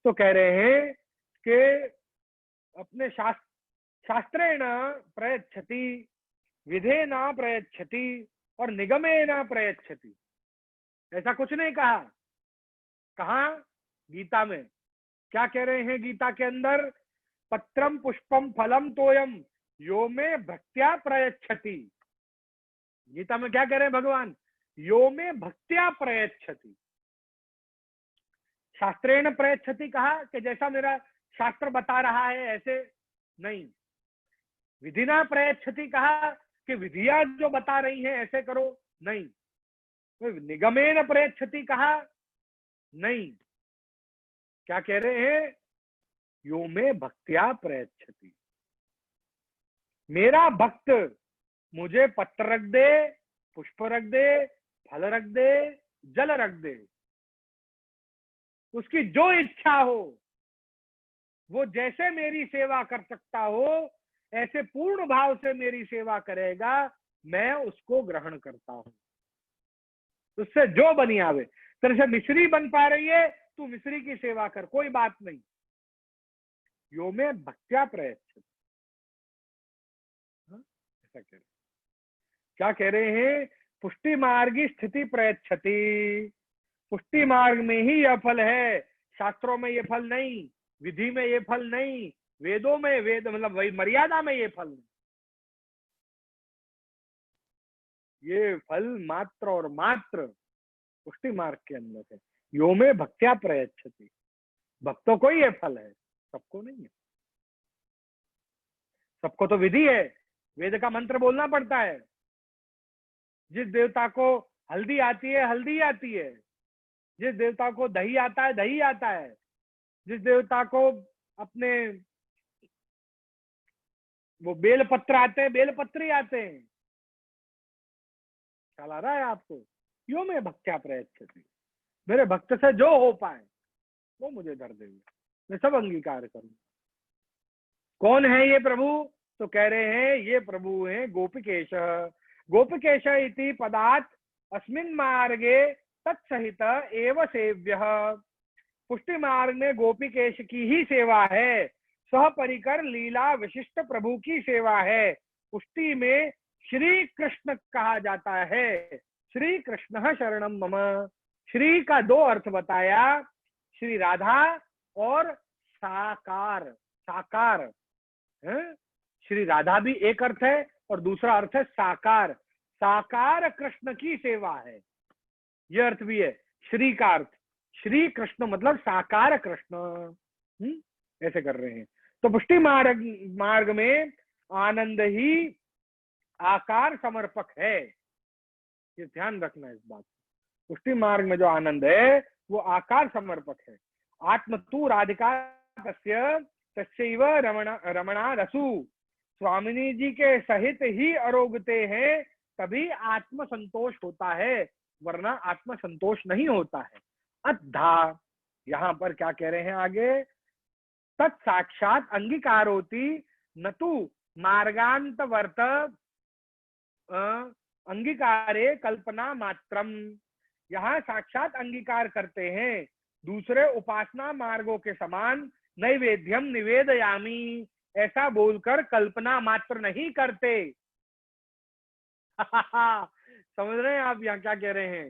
तो कह रहे हैं कि अपने शास्त्रेण प्रयच्छति, विधेना प्रयच्छति और निगमेना प्रयच्छति। ऐसा कुछ नहीं कहा। कहा? गीता में। क्या कह रहे हैं गीता के अंदर? पत्रम पुष्पम फलम तोयम यो में भक्त्या प्रयच्छति। गीता में क्या कह रहे हैं भगवान? यो में भक्त्या प्रयच्छति। शास्त्रेण प्रयच्छति कहा कि जैसा मेरा शास्त्र बता रहा है ऐसे नहीं। विधिना प्रयच्छति कहा कि विधिया जो बता रही हैं ऐसे करो, नहीं। निगमेन प्रयच्छति कहा, नहीं। क्या कह रहे हैं? यो में भक्त्या प्रयच्छति। मेरा भक्त मुझे पत्र रख दे, पुष्प रख दे, फल रख दे, जल रख दे, उसकी जो इच्छा हो वो जैसे मेरी सेवा कर सकता हो ऐसे पूर्ण भाव से मेरी सेवा करेगा, मैं उसको ग्रहण करता हूं। उससे जो बनी आवे। तेरे से मिश्री बन पा रही है, तू मिश्री की सेवा कर, कोई बात नहीं। यो में भक्त्या प्रयच्छति। ऐसा कह रहे। क्या कह रहे हैं? पुष्टि मार्गी स्थिति प्रयच्छति। पुष्टि मार्ग में ही यह फल है, शास्त्रों में ये फल नहीं, विधि में ये फल नहीं, वेदों में, वेद मतलब वही मर्यादा में ये फल नहीं। ये फल मात्र और मात्र पुष्टि मार्ग के अंदर है। यो में भक्त्या प्रयच्छति। भक्तों को ही ये फल है, सबको नहीं है। सबको तो विधि है, वेद का मंत्र बोलना पड़ता है। जिस देवता को हल्दी आती है, हल्दी आती है। जिस देवता को दही आता है, दही आता है। जिस देवता को अपने वो बेलपत्र आते हैं, बेलपत्र ही आते हैं। ख्याल आ रहा है आपको? यो में भक्त्या प्रयच्छति। मेरे भक्त से जो हो पाए वो मुझे धर देंगे, मैं सब अंगीकार करूं। कौन है ये प्रभु? तो कह रहे हैं ये प्रभु हैं गोपिकेश। गोपिकेश इति पदात् अस्मिन् मार्गे तत्सहित एव सेव्यः। पुष्टि मार्ग में गोपिकेश की ही सेवा है, सह परिकर लीला विशिष्ट प्रभु की सेवा है। पुष्टि में श्री कृष्ण कहा जाता है। श्री कृष्ण शरणम मम। श्री का दो अर्थ बताया, श्री राधा और साकार। साकार है? श्री राधा भी एक अर्थ है और दूसरा अर्थ है साकार। साकार कृष्ण की सेवा है, यह अर्थ भी है। श्री का अर्थ श्री कृष्ण मतलब साकार कृष्ण। ऐसे कर रहे हैं। तो पुष्टि मार्ग में आनंद ही आकार समर्पक है, ये ध्यान रखना इस बात। पुष्टि मार्ग में जो आनंद है वो आकार समर्पक है। आत्म तू राधिका तस्य तस्यैव रमणा रसु। स्वामिनी जी के सहित ही अरोगते हैं, तभी आत्म संतोष होता है, वरना आत्म संतोष नहीं होता है। अद्धा यहाँ पर क्या कह रहे हैं आगे? तत्साक्षात अंगीकारोति न तु मार्गांतवर्त अंगीकारे कल्पना मात्रम। यहाँ साक्षात अंगीकार करते हैं, दूसरे उपासना मार्गों के समान नैवेद्यम निवेदयामी ऐसा बोलकर कल्पना मात्र नहीं करते। समझ रहे हैं आप यहाँ क्या कह रहे हैं?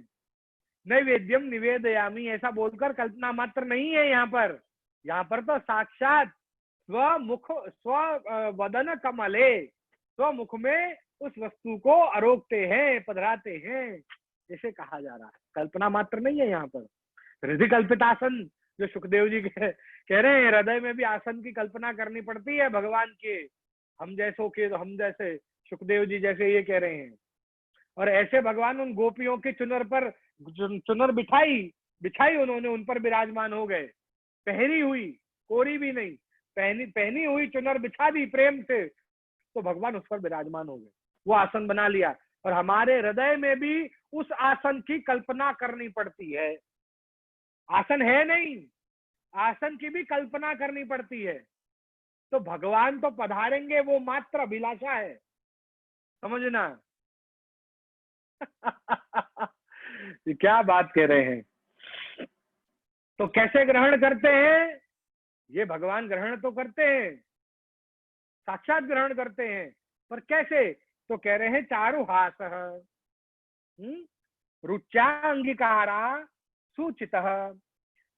नैवेद्यम निवेदयामी ऐसा बोलकर कल्पना मात्र नहीं है यहाँ पर। यहाँ पर तो साक्षात स्वमुख स्ववदन कमले, स्वमुख में उस वस्तु को आरोगते हैं, पधराते हैं, ऐसे कहा जा रहा है। कल्पना मात्र नहीं है यहाँ पर। हृदय कल्पित आसन जो सुखदेव जी कह रहे हैं, हृदय में भी आसन की कल्पना करनी पड़ती है भगवान के। हम जैसों के, हम जैसे सुखदेव जी जैसे ये कह रहे हैं। और ऐसे भगवान उन गोपियों के चुनर पर चुनर बिछाई उन्होंने, उन पर विराजमान हो गए। पहनी हुई, कोरी भी नहीं, पहनी हुई चुनर बिछा दी प्रेम से, तो भगवान उस पर विराजमान हो गए, वो आसन बना लिया। और हमारे हृदय में भी उस आसन की कल्पना करनी पड़ती है। आसन है नहीं, आसन की भी कल्पना करनी पड़ती है। तो भगवान तो पधारेंगे, वो मात्र अभिलाषा है, समझना। ये क्या बात कह रहे हैं। तो कैसे ग्रहण करते हैं? ये भगवान ग्रहण तो करते हैं, साक्षात ग्रहण करते हैं, पर कैसे? तो कह रहे हैं चारुहास रुच्या अंगीकारा सूचित,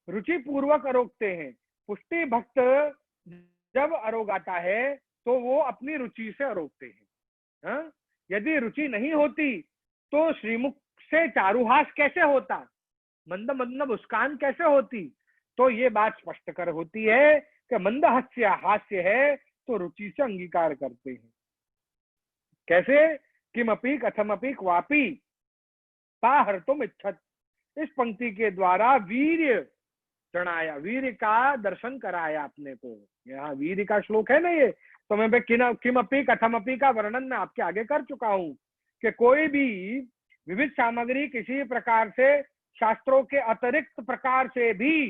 रुचि पूर्वक अरोगते हैं। पुष्टि भक्त जब अरोगाता है तो वो अपनी रुचि से अरोगते हैं। हाँ? यदि रुचि नहीं होती तो श्रीमुख से चारुहास कैसे होता, मंद मंद मुस्कान कैसे होती? तो ये बात स्पष्ट कर होती है कि मंद हास्य है तो रुचि से अंगीकार करते हैं। कैसे? किमपि कथमपि क्वापि पाहर्तुम इच्छत। इस पंक्ति के द्वारा वीर्य चढ़ाया, वीर्य का दर्शन कराया अपने को। यहाँ वीर्य का श्लोक है ना ये, तो मैं किमपि कथमपि का वर्णन मैं आपके आगे कर चुका हूं कि कोई भी विविध सामग्री किसी प्रकार से, शास्त्रों के अतिरिक्त प्रकार से भी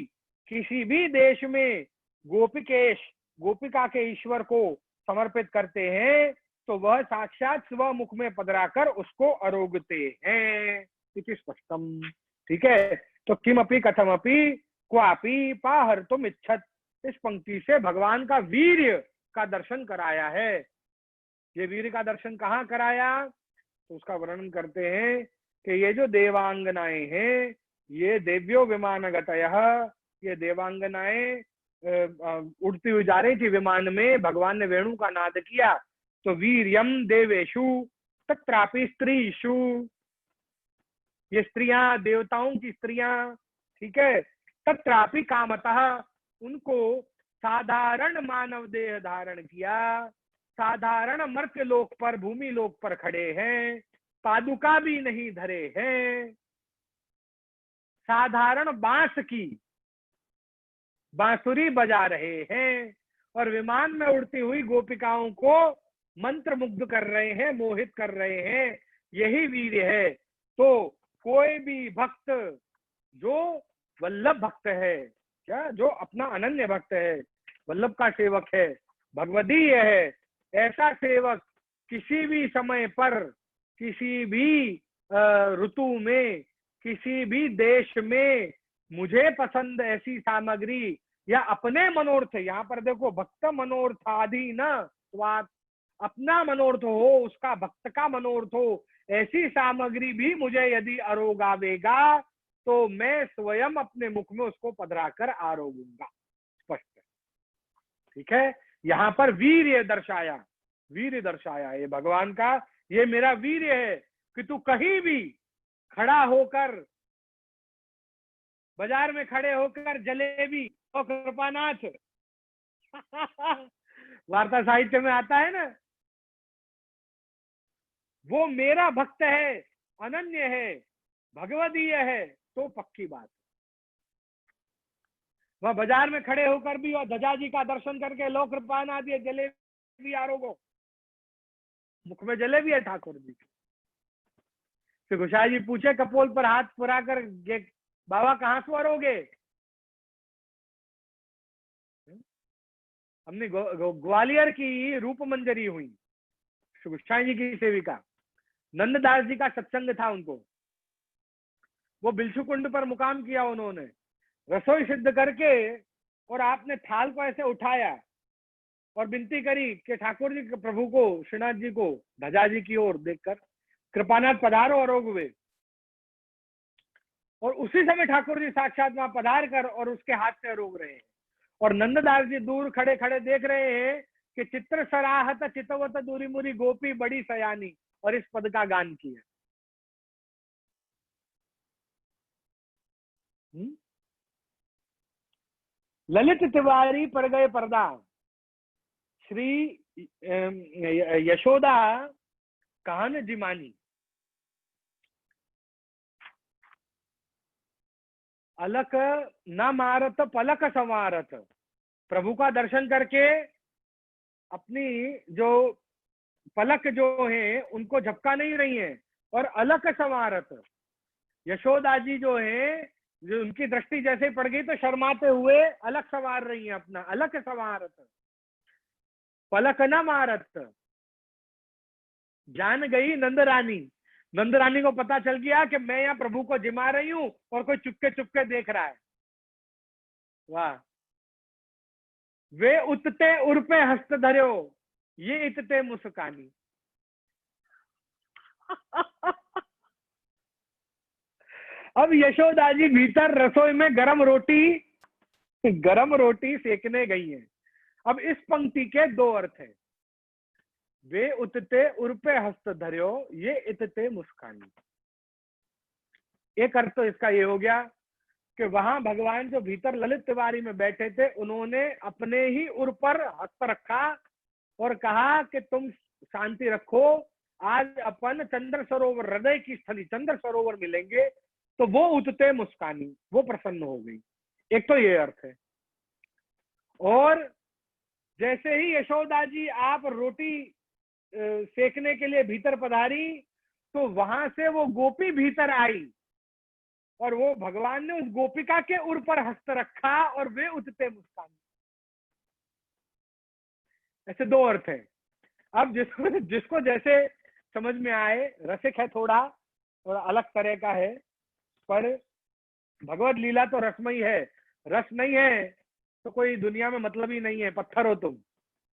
किसी भी देश में गोपिकेश, गोपिका के ईश्वर को समर्पित करते हैं तो वह साक्षात स्व मुख में पधराकर उसको अरोगते हैं। इति स्पष्टम। ठीक है, तो किमपि कथमपि क्वापि पाहर्तुम इच्छत, इस पंक्ति से भगवान का वीर्य का दर्शन कराया है। ये वीर्य का दर्शन कहाँ कराया? तो उसका वर्णन करते हैं कि ये जो देवांगनाएं हैं, ये देव्यो विमानगतयः, ये देवांगनाएं उड़ती हुई जा रही थी विमान में, भगवान ने वेणु का नाद किया तो वीर्यम देवेशु तत्रापि स्त्रीषु, ये स्त्रियां, देवताओं की स्त्रियां, ठीक है, तत्रापि कामतः, उनको साधारण मानव देह धारण किया, साधारण मर्त्य लोक पर, भूमि लोक पर खड़े हैं, पादुका भी नहीं धरे हैं, साधारण बांस की बांसुरी बजा रहे हैं और विमान में उड़ती हुई गोपिकाओं को मंत्र मुग्ध कर रहे हैं, मोहित कर रहे हैं। यही वीर्य है। तो कोई भी भक्त जो वल्लभ भक्त है, क्या, जो अपना अनन्य भक्त है, वल्लभ का सेवक है, भगवदीय है, ऐसा सेवक किसी भी समय पर, किसी भी ऋतु में, किसी भी देश में, मुझे पसंद ऐसी सामग्री या अपने मनोर्थ, यहाँ पर देखो भक्त मनोर्थादि न स्वाद, अपना मनोर्थ हो, उसका भक्त का मनोर्थ हो, ऐसी सामग्री भी मुझे यदि अरोगावेगा तो मैं स्वयं अपने मुख में उसको पधराकर आरोगूंगा। स्पष्ट। ठीक है, यहाँ पर वीर्य दर्शाया, वीर्य दर्शाया ये भगवान का, ये मेरा वीर्य है कि तू कहीं भी खड़ा होकर, बाजार में खड़े होकर जलेबी और कृपानाथ वार्ता साहित्य में आता है ना, वो मेरा भक्त है, अनन्य है, भगवदीय है, तो पक्की बात। वह बाजार में खड़े होकर भी और ध्वजा जी का दर्शन करके लो कृपानाथ ये जलेबी आरोगो, मुख में जलेबी है ठाकुर जी। फिर गोसाई जी पूछे कपोल पर हाथ पुराकर, बाबा कहाँ से आरोगे? हमने ग्वालियर की रूप मंजरी हुई, गोसाई जी की सेविका, नंददास जी का सत्संग था उनको, वो बिलसु कुंड पर मुकाम किया उन्होंने, रसोई सिद्ध करके, और आपने थाल को ऐसे उठाया और विनती करी कि ठाकुर जी प्रभु को, श्रीनाथ जी को ध्वजा जी की ओर देखकर, कृपानाथ पधारो अरोग हुए। और उसी समय ठाकुर जी साक्षात वहां पधार कर और उसके हाथ से अरोग रहे हैं, और नंददास जी दूर खड़े खड़े देख रहे हैं कि चित्र सराहत चितवत दूरी मुरी गोपी बड़ी सयानी, और इस पद का गान किया। ललित तिवारी पड़ गए पर्दा, श्री यशोदा कान जिमानी, अलक न मारत पलक संवारत, प्रभु का दर्शन करके अपनी जो पलक जो है उनको झपका नहीं रही है, और अलक संवारत, यशोदा जी जो है जो उनकी दृष्टि जैसे ही पड़ गई तो शर्माते हुए अलग संवार रही हैं, अपना अलग संवारत, पलक न मारत। जान गई नंद रानी, नंद रानी को पता चल गया कि मैं यहाँ प्रभु को जिमा रही हूं और कोई चुपके चुपके देख रहा है। वाह। वे उतते उर्पे हस्त धर्यो, ये इतते मुस्कानी। अब यशोदा जी भीतर रसोई में गरम रोटी सेकने गई हैं। अब इस पंक्ति के दो अर्थ हैं। वे उतते उर्पे हस्त धर्यो, ये इतते मुस्कानी। एक अर्थ तो इसका ये हो गया कि वहां भगवान जो भीतर ललित तिवारी में बैठे थे, उन्होंने अपने ही उर पर हस्त रखा और कहा कि तुम शांति रखो, आज अपन चंद्र सरोवर, हृदय की स्थली चंद्र सरोवर मिलेंगे। तो वो उतते मुस्कानी, वो प्रसन्न हो गई। एक तो ये अर्थ है। और जैसे ही यशोदा जी आप रोटी सेकने के लिए भीतर पधारी, तो वहां से वो गोपी भीतर आई और वो भगवान ने उस गोपिका के उर पर हस्त रखा और वे उतते मुस्कानी। ऐसे दो अर्थ है। अब जिसको जैसे समझ में आए, रसिक है थोड़ा और अलग तरह का है, पर भगवत लीला तो रसमयी है। रस नहीं है तो कोई दुनिया में मतलब ही नहीं है। पत्थर हो तुम,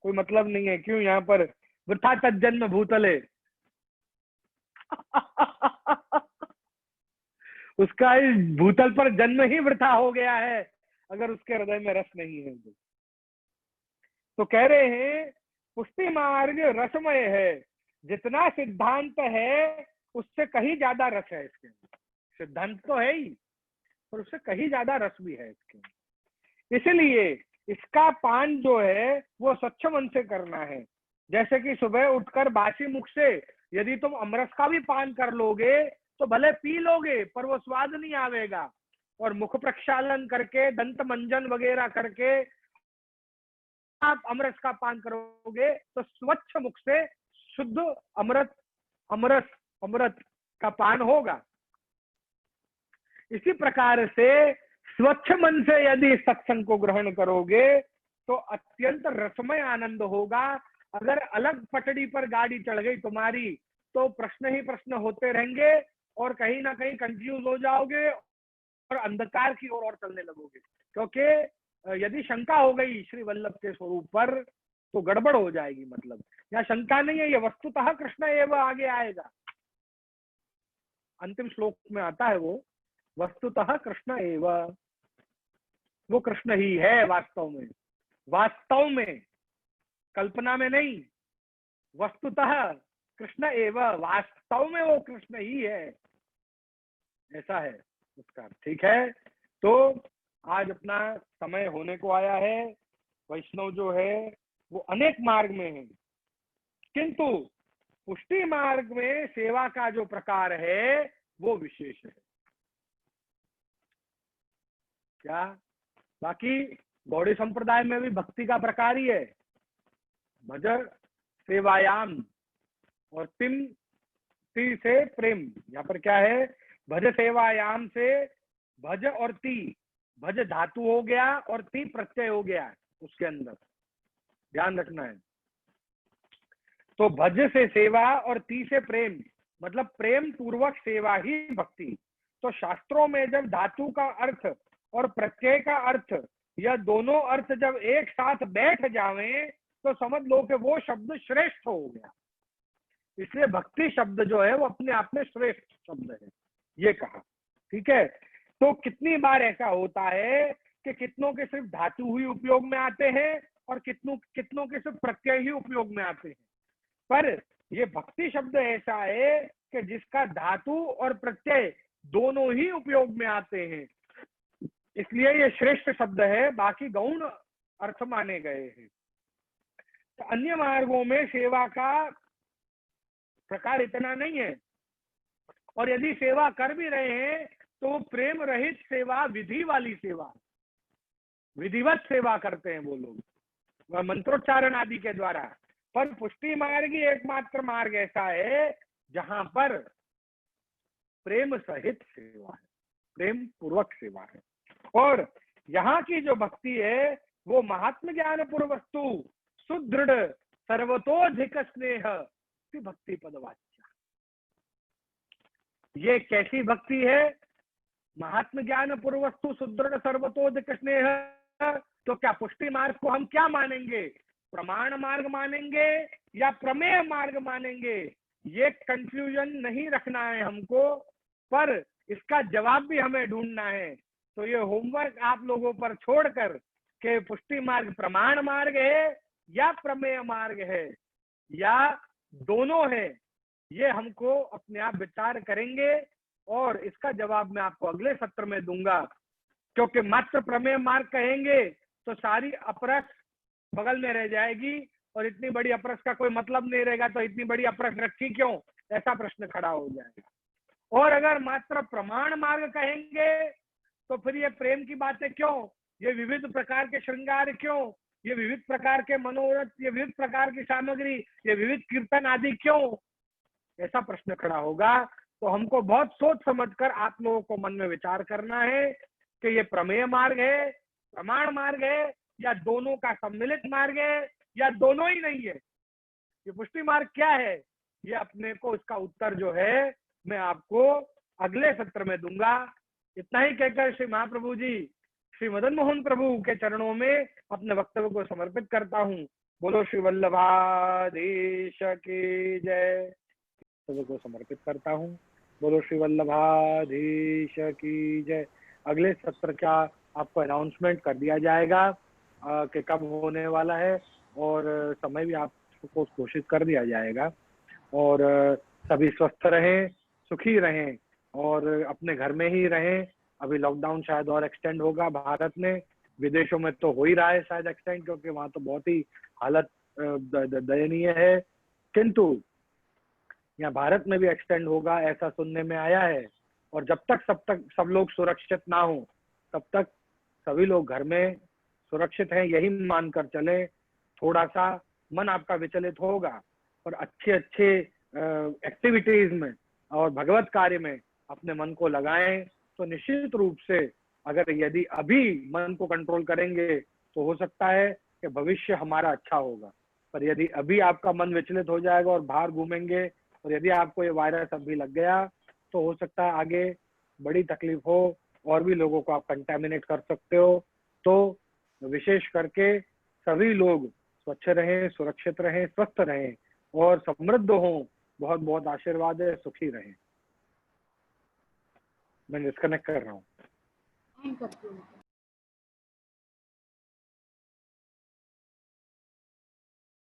कोई मतलब नहीं है। क्यों यहाँ पर वृथा तज्जन्म भूतले। उसका इस भूतल पर जन्म ही वृथा हो गया है अगर उसके हृदय में रस नहीं है। तो कह रहे हैं पुष्टि मार्ग रसमय है, जितना सिद्धांत है उससे कहीं ज्यादा रस है इसके अंदर। सिद्धांत तो है ही, पर उससे कहीं ज्यादा रस भी है इसके अंदर। इसलिए इसका पान जो है वो स्वच्छ मन से करना है। जैसे कि सुबह उठकर बासी मुख से यदि तुम अमरस का भी पान कर लोगे तो भले पी लोगे, पर वो स्वाद नहीं आवेगा। और मुख प्रक्षालन करके, दंत मंजन वगैरह करके आप अमरस का पान करोगे तो स्वच्छ मुख से शुद्ध अमृत का पान होगा। इसी प्रकार से स्वच्छ मन से यदि सत्संग को ग्रहण करोगे तो अत्यंत रसमय आनंद होगा। अगर अलग पटड़ी पर गाड़ी चढ़ गई तुम्हारी तो प्रश्न ही प्रश्न होते रहेंगे और कहीं ना कहीं कंफ्यूज हो जाओगे और अंधकार की ओर और चलने लगोगे। क्योंकि यदि शंका हो गई श्री वल्लभ के स्वरूप पर तो गड़बड़ हो जाएगी। मतलब यहाँ शंका नहीं है, ये वस्तुतः कृष्ण एवं आगे आएगा। अंतिम श्लोक में आता है वो वस्तुतः कृष्ण एवं, वो कृष्ण ही है वास्तव में। वास्तव में, कल्पना में नहीं, वस्तुतः कृष्ण एवं, वास्तव में वो कृष्ण ही है। ऐसा है उसका। ठीक है, तो आज अपना समय होने को आया है। वैष्णव जो है वो अनेक मार्ग में है, किंतु पुष्टि मार्ग में सेवा का जो प्रकार है वो विशेष है। क्या? बाकी गौड़ी संप्रदाय में भी भक्ति का प्रकार ही है, भज सेवायाम और तिम ती से प्रेम। यहाँ पर क्या है? भज सेवायाम से भज और ती, भज धातु हो गया और ती प्रत्यय हो गया उसके अंदर, ध्यान रखना है। तो भज से सेवा और ती से प्रेम, मतलब प्रेम पूर्वक सेवा ही भक्ति। तो शास्त्रों में जब धातु का अर्थ और प्रत्यय का अर्थ, यह दोनों अर्थ जब एक साथ बैठ जावें तो समझ लो कि वो शब्द श्रेष्ठ हो गया। इसलिए भक्ति शब्द जो है वो अपने आप में श्रेष्ठ शब्द है, ये कहा। ठीक है, तो कितनी बार ऐसा होता है कि कितनों के सिर्फ धातु ही उपयोग में आते हैं और कितनों के सिर्फ प्रत्यय ही उपयोग में आते हैं। पर ये भक्ति शब्द ऐसा है कि जिसका धातु और प्रत्यय दोनों ही उपयोग में आते हैं, इसलिए ये श्रेष्ठ शब्द है। बाकी गौण अर्थ माने गए हैं। तो अन्य मार्गों में सेवा का प्रकार इतना नहीं है, और यदि सेवा कर भी रहे हैं तो प्रेम रहित सेवा, विधि वाली सेवा, विधिवत सेवा करते हैं वो लोग, मंत्रोच्चारण आदि के द्वारा। पर पुष्टि मार्ग ही एकमात्र मार्ग ऐसा है जहां पर प्रेम सहित सेवा है। प्रेम पूर्वक सेवा है। और यहाँ की जो भक्ति है वो महात्म ज्ञान पूर्वस्तु सुदृढ़ सर्वतोधिक स्नेह भक्ति पदवाच्य। ये कैसी भक्ति है? महात्म ज्ञान पूर्वस्तु सुदृढ़ सर्वतोधिक स्नेह। तो क्या पुष्टि मार्ग को हम क्या मानेंगे? प्रमाण मार्ग मानेंगे या प्रमेय मार्ग मानेंगे? ये कंफ्यूजन नहीं रखना है हमको, पर इसका जवाब भी हमें ढूंढना है। तो ये होमवर्क आप लोगों पर छोड़कर के पुष्टि मार्ग प्रमाण मार्ग है या प्रमेय मार्ग है या दोनों है, ये हमको अपने आप विचार करेंगे और इसका जवाब मैं आपको अगले सत्र में दूंगा। क्योंकि मात्र प्रमेय मार्ग कहेंगे तो सारी अपरस बगल में रह जाएगी और इतनी बड़ी अपरस का कोई मतलब नहीं रहेगा, तो इतनी बड़ी अपरस रखी क्यों, ऐसा प्रश्न खड़ा हो जाएगा। और अगर मात्र प्रमाण मार्ग कहेंगे तो फिर ये प्रेम की बातें क्यों, ये विविध प्रकार के श्रृंगार क्यों, ये विविध प्रकार के मनोरथ, ये विविध प्रकार की सामग्री, ये विविध कीर्तन आदि क्यों, ऐसा प्रश्न खड़ा होगा। तो हमको बहुत सोच समझकर आप लोगों को मन में विचार करना है कि ये प्रमेय मार्ग है, प्रमाण मार्ग है या दोनों का सम्मिलित मार्ग है या दोनों ही नहीं है। ये पुष्टि मार्ग क्या है, ये अपने को इसका उत्तर जो है मैं आपको अगले सत्र में दूंगा। इतना ही कहकर श्री महाप्रभु जी श्री मदन मोहन प्रभु के चरणों में अपने वक्तव्य को समर्पित करता हूँ। बोलो श्री वल्लभाधीश की जय। वक्तव्य को समर्पित करता हूँ। बोलो श्री वल्लभाधीश की जय। अगले सत्र का आपको अनाउंसमेंट कर दिया जाएगा कि कब होने वाला है और समय भी आपको घोषित कर दिया जाएगा। और सभी स्वस्थ रहें, सुखी रहें और अपने घर में ही रहें। अभी लॉकडाउन शायद और एक्सटेंड होगा भारत में, विदेशों में तो हो ही रहा है शायद एक्सटेंड, क्योंकि वहां तो बहुत ही हालत दयनीय है। किंतु यहाँ भारत में भी एक्सटेंड होगा ऐसा सुनने में आया है। और जब तक सब लोग सुरक्षित ना हो तब तक सभी लोग घर में सुरक्षित हैं यही मानकर चले। थोड़ा सा मन आपका विचलित होगा और अच्छे एक्टिविटीज में और भगवत कार्य में अपने मन को लगाएं। तो निश्चित रूप से अगर यदि अभी मन को कंट्रोल करेंगे तो हो सकता है कि भविष्य हमारा अच्छा होगा। पर यदि अभी आपका मन विचलित हो जाएगा और बाहर घूमेंगे और यदि आपको ये वायरस अभी लग गया तो हो सकता है आगे बड़ी तकलीफ हो और भी लोगों को आप कंटेमिनेट कर सकते हो। तो विशेष करके सभी लोग स्वच्छ रहें, सुरक्षित रहें, स्वस्थ रहें और समृद्ध हों। बहुत बहुत आशीर्वाद है, सुखी रहें। मैं डिस्कनेक्ट कर रहा हूँ।